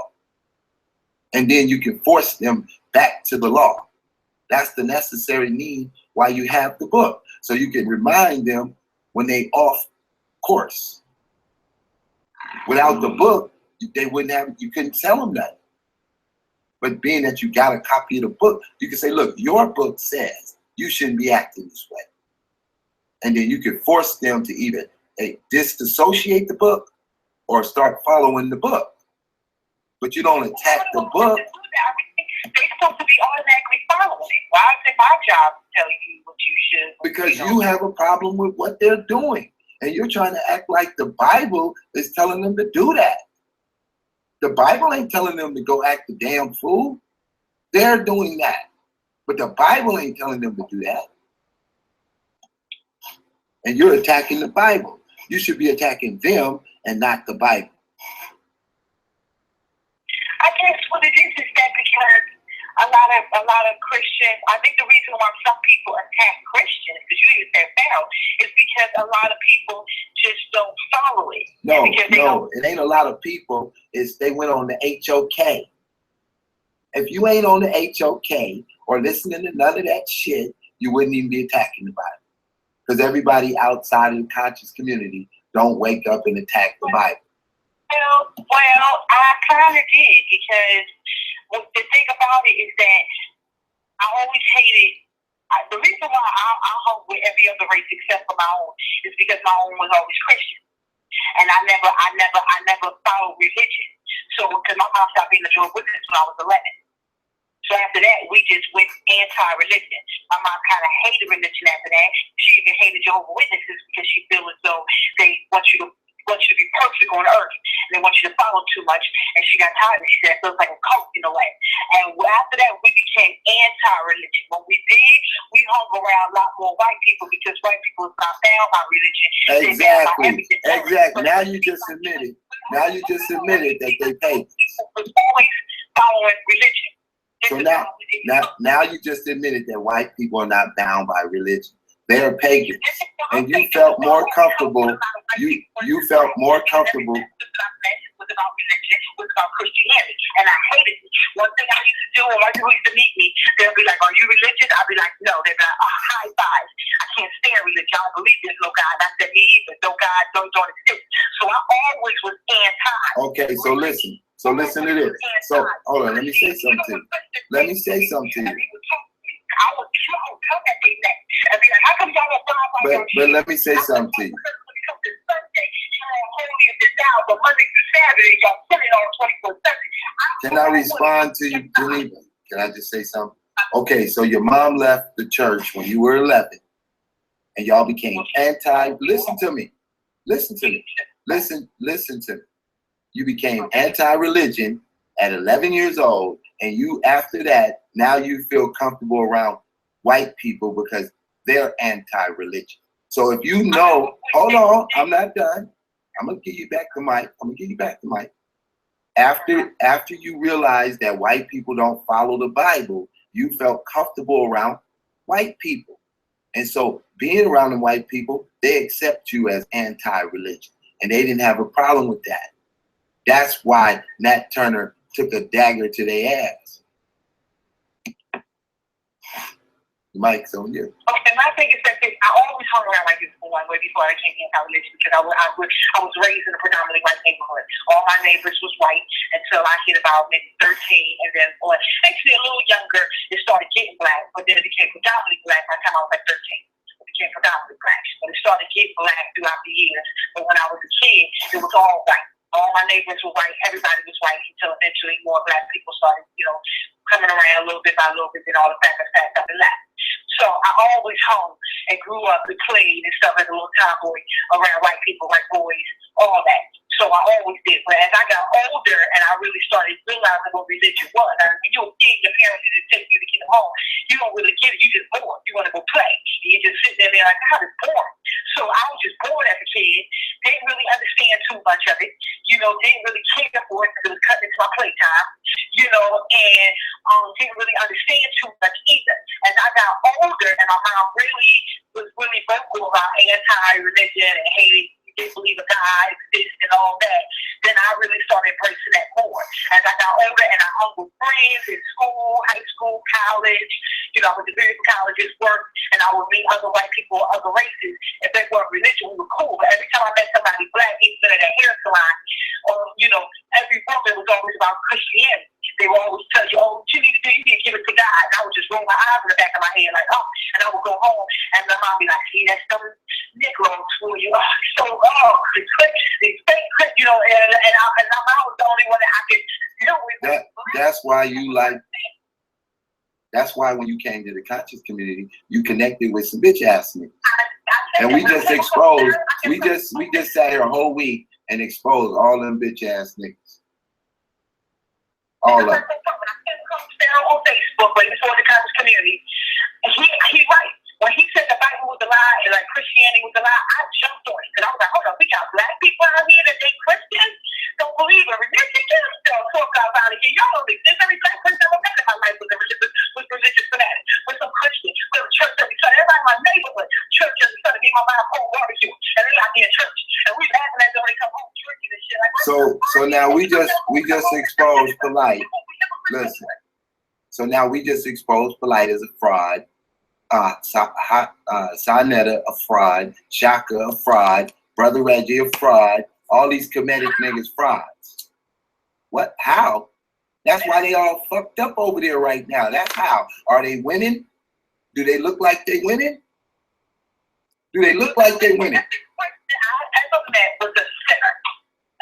And then you can force them back to the law. That's the necessary need why you have the book. So you can remind them when they off course. Without the book, they wouldn't have, you couldn't tell them that. But being that you got a copy of the book, you can say, look, your book says you shouldn't be acting this way. And then you can force them to either disassociate the book or start following the book. But you don't attack the book. They're supposed to be automatically following it. Why is it my job to tell you what you should? Because you have a problem with what they're doing. And you're trying to act like the Bible is telling them to do that. The Bible ain't telling them to go act the damn fool. They're doing that. But the Bible ain't telling them to do that. And you're attacking the Bible. You should be attacking them and not the Bible. I guess what it is that because a lot of Christians, I think the reason why some people attack Christians, because you even said foul, is because a lot of people just don't follow it. No, it ain't a lot of people. It's they went on the HOK. If you ain't on the HOK or listening to none of that shit, you wouldn't even be attacking the Bible. Because everybody outside of the conscious community don't wake up and attack the Bible. Well, I kind of did, because the thing about it is that I always hated. The reason why I hung with every other race except for my own is because my own was always Christian, and I never followed religion. So, because my mom stopped being a Jehovah's Witness when I was 11. So after that, we just went anti-religion. My mom kind of hated religion after that. She even hated Jehovah's Witnesses because she feels as though they want you to be perfect on earth. And they want you to follow too much. And she got tired of it. She said it feels like a cult in a way. And after that, we became anti-religion. What we did, we hung around a lot more white people because white people is not bound by religion. Exactly. Now you just admitted. That they paid. Was always following religion. So now you just admitted that white people are not bound by religion. They are pagans. And you felt more comfortable. You felt more comfortable. It was about religion. It was about Christianity. And I hated it. One thing I used to do when white people used to meet me, they'll be like, are you religious? I'll be like, no. They'll be like, oh, high five. I can't stand religion. I don't believe there's no God. I said, me either. No God, don't exist. So I always was anti. Okay, so listen. So listen to this. So hold on, let me say something to you. I would come at their neck and be like, how come y'all don't follow my But let me say something to you. Can I respond to you, Jaineba? Can I just say something? Okay, so your mom left the church when you were 11, and y'all became listen to me. Listen to me. You became anti-religion at 11 years old, and you, after that, now you feel comfortable around white people because they're anti-religion. So if you know, hold on, I'm not done. I'm gonna give you back the mic. After you realize that white people don't follow the Bible, you felt comfortable around white people. And so being around the white people, they accept you as anti-religion. And they didn't have a problem with that. That's why Nat Turner took a dagger to their ass. The mic's on you. Okay, my thing is that I always hung around like this for one way before I became anti-religion because I was raised in a predominantly white neighborhood. All my neighbors was white until I hit about maybe 13, and then actually a little younger, it started getting black, but then it became predominantly black by the time I was like 13. It became predominantly black, but it started getting black throughout the years. But when I was a kid, it was all white. All my neighbors were white. Everybody was white until eventually more black people started, coming around a little bit by little bit, and all the factors stacked up and left. So I always hung and grew up and played and stuff as a little tomboy around white people, white boys, all that. So I always did. But as I got older and I really started realizing what religion was, when you're a kid, your parents just take you to get them home. You don't really get it. You just bored. You want to go play. And you're just sitting there like, God, it's boring. So I was just bored as a kid. Didn't really understand too much of it. Didn't really care for it because it was cutting into my playtime. And didn't really understand too much either. As I got older and my mom was really vocal about anti-religion and hating, didn't believe a God exists and all that, then I really started embracing that more. As I got older and I hung with friends in school, high school, college, I went to various colleges, work, and I would meet other white people, other races. If they weren't religion, we were cool. But every time I met somebody black, even at a hair salon, every woman was always about Christianity. They would always tell you, oh, you need to give it to God. And I would just roll my eyes in the back of my head like, oh, and I would go home and my mom would be like, see, that's some Negroes for you. These fake, and I was the only one that I could deal with. That's why that's why when you came to the conscious community, you connected with some bitch ass niggas. And we just exposed, we just sat here a whole week and exposed all them bitch ass niggas. All of them. On Facebook, but before the conscious community, he right. When he said the Bible was a lie and like Christianity was a lie, I jumped on it because I was like, hold on, we got black people out here that they Christians, don't believe in religion. Don't talk about it here. Y'all don't exist. Every black person I ever met in my life was religious fanatic. With some Christians, with a church every Sunday. Everybody in my neighborhood, church every Sunday. Me and my mom home barbecue, and they out there in church, and we laughing at them when they come home drinking and shit. Like, so now we just exposed Polite. Listen. So now we just exposed Polite as a fraud. Jaineba, a fraud. Shaka, a fraud. Brother Reggie, a fraud. All these Kemetic niggas frauds. What? How? That's why they all fucked up over there right now. That's how. Are they winning? Do they look like they winning? Do they look like they winning? Ever met was a sinner.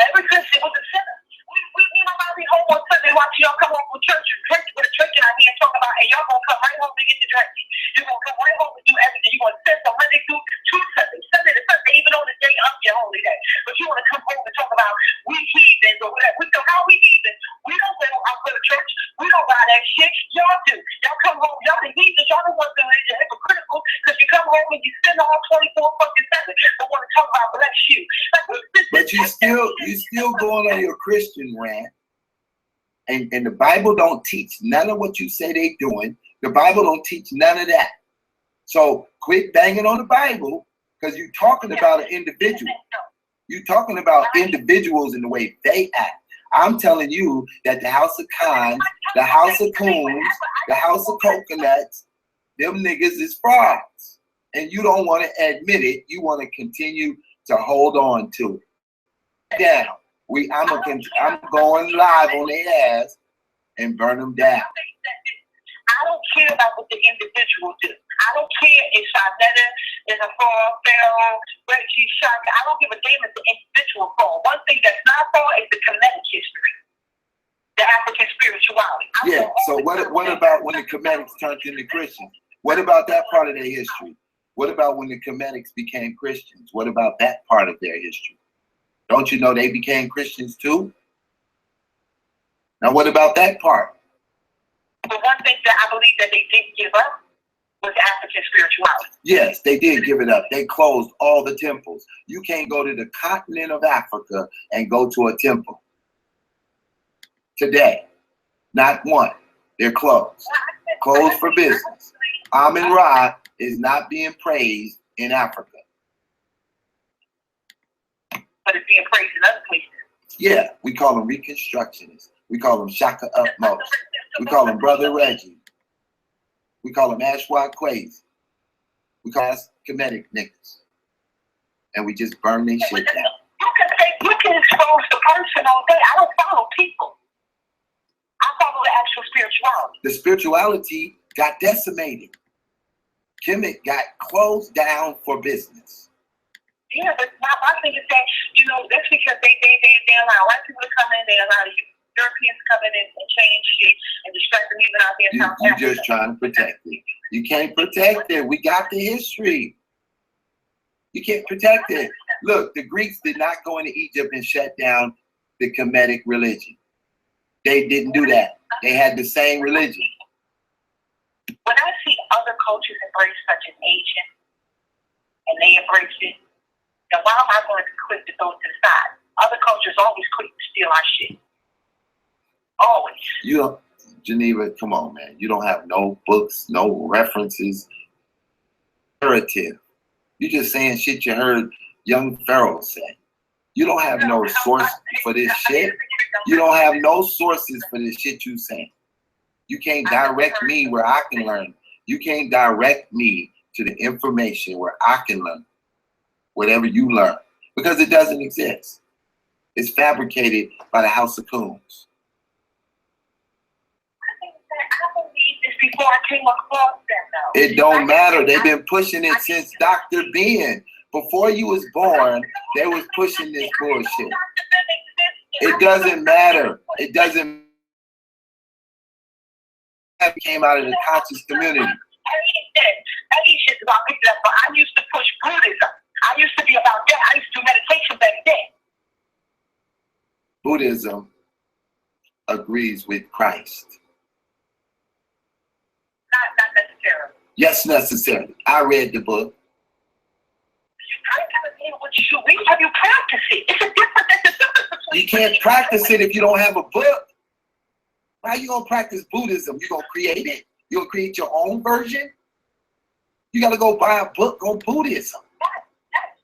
Every Christian was a sinner. We be home on Sunday watching y'all come home from church, drink with a church out here and talk about, and y'all gonna come right home to get the drink. You're gonna come right home and do everything. You're gonna send from Monday through Sunday, Sunday to Sunday, even on the day of your holy day. But you wanna come home and talk about we heathens or whatever. How we heathens? We don't go out to the church. We don't buy that shit. Y'all do. Y'all come home. Y'all the heathens. Y'all the ones that are hypocritical because you come home and you spend all 24 fucking seconds but want to talk about bless you. But you still going on your Christian rant. And the Bible don't teach none of what you say they doing. The Bible don't teach none of that. So quit banging on the Bible because you're talking about an individual. You're talking about individuals in the way they act. I'm telling you that the House of Khans, the House of Coons, the House of Coconuts, them niggas is frauds. And you don't want to admit it. You want to continue to hold on to it. Down. I'm going live on their ass and burn them down. I don't care about what the individual do. I don't care if Jaineba is a fraud, Pharaoh, Reggie, Shaka. I don't give a damn if the individual fraud. One thing that's not fraud is the Kemetic history, the African spirituality. So what about when the Kemetics turned into Christians? What about that part of their history? What about when the Kemetics became Christians? What about that part of their history? Don't you know they became Christians too? Now what about that part? The one thing that I believe that they didn't give up was African spirituality. Yes, they did give it up. They closed all the temples. You can't go to the continent of Africa and go to a temple today. Not one. They're closed. Closed for business. Amun Ra is not being praised in Africa. But it's being praised in other places. Yeah, we call them Reconstructionists. We call them Shaka Upmost. We call them Brother Reggie. We call them Ashwa Quays. We call us Kemetic niggas. And we just burn their shit down. You can expose the person all day. I don't follow people. I follow the actual spirituality. The spirituality got decimated. Kemet got closed down for business. Yeah, but my thing is that, you know, that's because they allow white people to come in, they allow Europeans to come in and change shit and distract them even out there in South Africa. You're just trying to protect it. You can't protect it. We got the history. You can't protect it. Look, the Greeks did not go into Egypt and shut down the Kemetic religion. They didn't do that. They had the same religion. When I see other cultures embrace such as Asian, and they embrace it, then why am I going to be quick to throw it to the side? Other cultures always quick to steal our shit. Always. You don't, Jaineba, come on, man. You don't have no books, no references. Narrative. You're just saying shit you heard young Pharaoh say. You don't have no source for this shit. You don't have no sources for this shit you saying. You can't direct me where I can learn. You can't direct me to the information where I can learn whatever you learn, because it doesn't exist. It's fabricated by the House of Coons. I believe this before I came across them, though. It don't matter. They've been pushing it since Dr. Ben. Before you was born, they was pushing this bullshit. It doesn't matter. It doesn't. It came out of the conscious community. That shit's about picking up, but I used to push Buddhism. I used to be about that. I used to do meditation back then. Buddhism agrees with Christ. Not necessarily. Yes, necessarily. I read the book. Have you practiced it? It's a difference between. You can't practice it if you don't have a book. How you gonna practice Buddhism? You gonna create it? You gonna create your own version? You gotta go buy a book on Buddhism.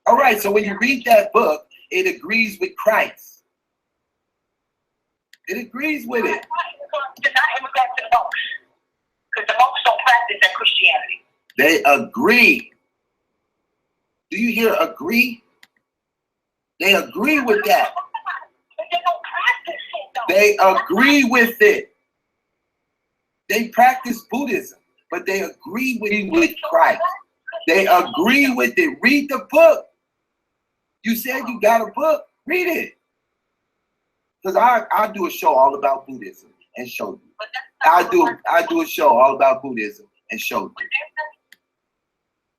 All right, so when you read that book, it agrees with Christ. It agrees with it. To not immigrate to the monks, because the monks don't practice that Christianity. They agree. Do you hear agree? They agree with that. But they don't practice it, though. They agree with it. They practice Buddhism, but they agree with Christ. They agree with it. Read the book. You said you got a book. Read it. Because I'll do a show all about Buddhism and show you. I'll do a show all about Buddhism and show you. When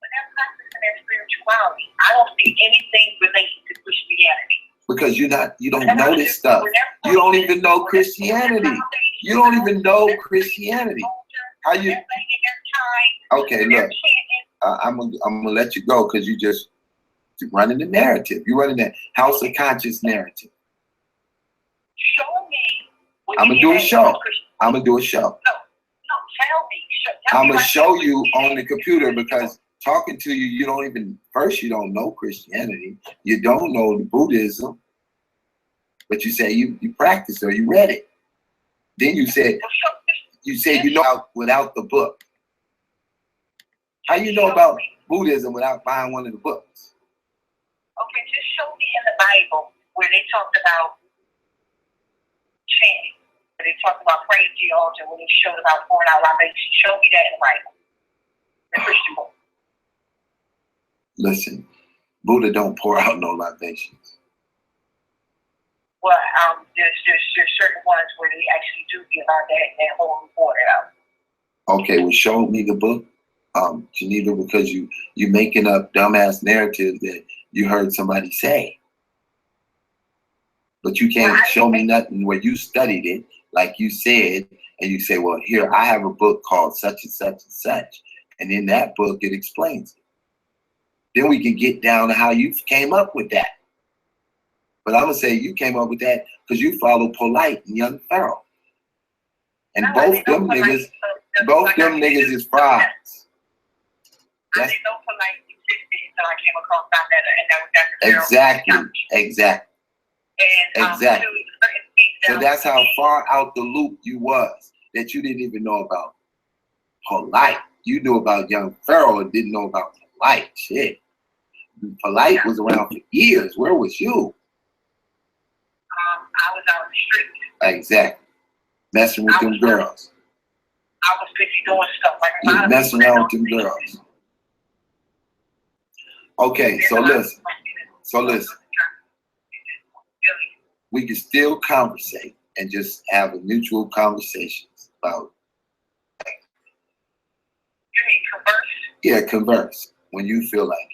they're practicing their spirituality, I don't see anything related to Christianity. Because you don't know this stuff. You don't even know Christianity. You don't even know Christianity. How you? Okay, look. I'm gonna let you go because you just running the narrative. You're running that House of Conscious narrative. Show me. I'm gonna do a show. I'm gonna do a show. No, tell me. I'm gonna show you on the computer, because talking to you, you don't know Christianity. You don't know the Buddhism, but you say you practiced or you read it. Then you said you know without the book. How you know about Buddhism without buying one of the books? Okay, just show me in the Bible where they talked about chanting, where they talked about praying to the altar, where they showed about pouring out libation. Show me that in the Bible, the Christian book. Listen, Buddha don't pour out no libations. Well, there's certain ones where they actually do give out that whole report out. Okay, well, show me the book, Jaineba, because you making up dumbass narratives that you heard somebody say. But you can't show me nothing where you studied it, like you said, and you say, well, here, I have a book called such and such and such. And in that book, it explains it. Then we can get down to how you came up with that. But I'm going to say you came up with that because you follow Polite and Young Pharaoh. And both them niggas is frauds. didn't know polite existed until I came across that letter, and that was exactly. And Exactly. So that's how far out the loop you was, that you didn't even know about polite. You knew about Young Pharaoh and didn't know about polite. Shit. Polite was around for years. Where was you? I was out in the street. Exactly. Messing with them girls. I was busy doing stuff. Like you messing around with them girls. Okay, so listen. We can still conversate and just have a mutual conversations about. You mean converse? Yeah, converse when you feel like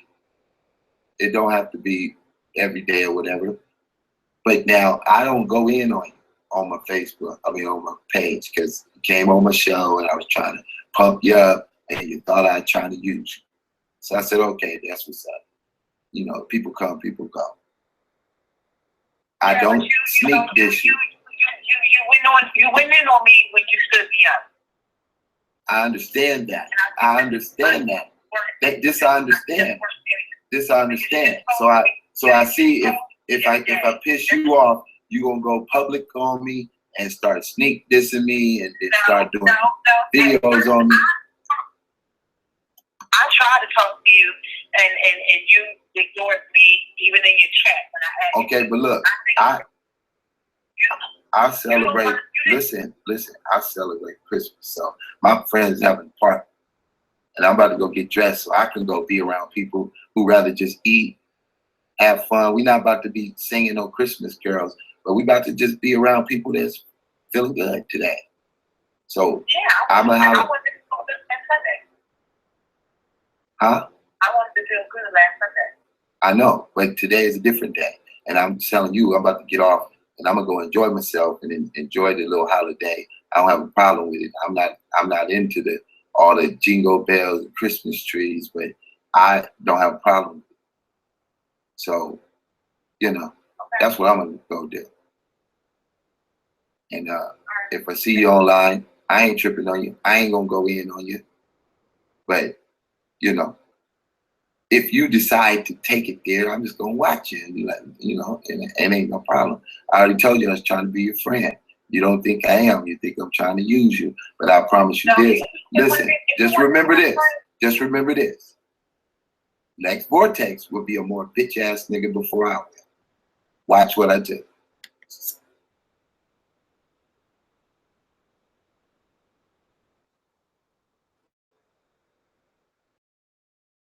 it. It don't have to be every day or whatever. But now I don't go in on you on my Facebook, on my page, because you came on my show and I was trying to pump you up and you thought I was trying to use you. So I said, okay, that's what's up. You know, people come, people go. I don't sneak this shit. You went in on me when you stood me up. I understand that. I understand that. This I understand. This I understand. So I see if I piss you off, you gonna go public on me and start sneak dissing me and then start doing videos on me. I tried to talk to you and you ignored me even in your chat when I had okay, but look, I celebrate. Listen. I celebrate Christmas, so my friends having a party, and I'm about to go get dressed so I can go be around people who rather just eat, have fun. We're not about to be singing no Christmas carols, but we about to just be around people that's feeling good today. So I'm gonna have. I wanted to feel good last Sunday. Huh? I wanted to feel good last Sunday. I know, but today is a different day, and I'm telling you, I'm about to get off. And I'm gonna go enjoy myself and enjoy the little holiday. I don't have a problem with it. I'm not into all the jingle bells and Christmas trees, but I don't have a problem with it. So, that's what I'm gonna go do. And if I see you online, I ain't tripping on you. I ain't gonna go in on you. But if you decide to take it there, I'm just gonna watch you and be like, and it ain't no problem. I already told you I was trying to be your friend. You don't think I am. You think I'm trying to use you. But I promise you this. Listen, just remember this. Just remember this. Next Vortex will be a more bitch ass nigga before I will. Watch what I do.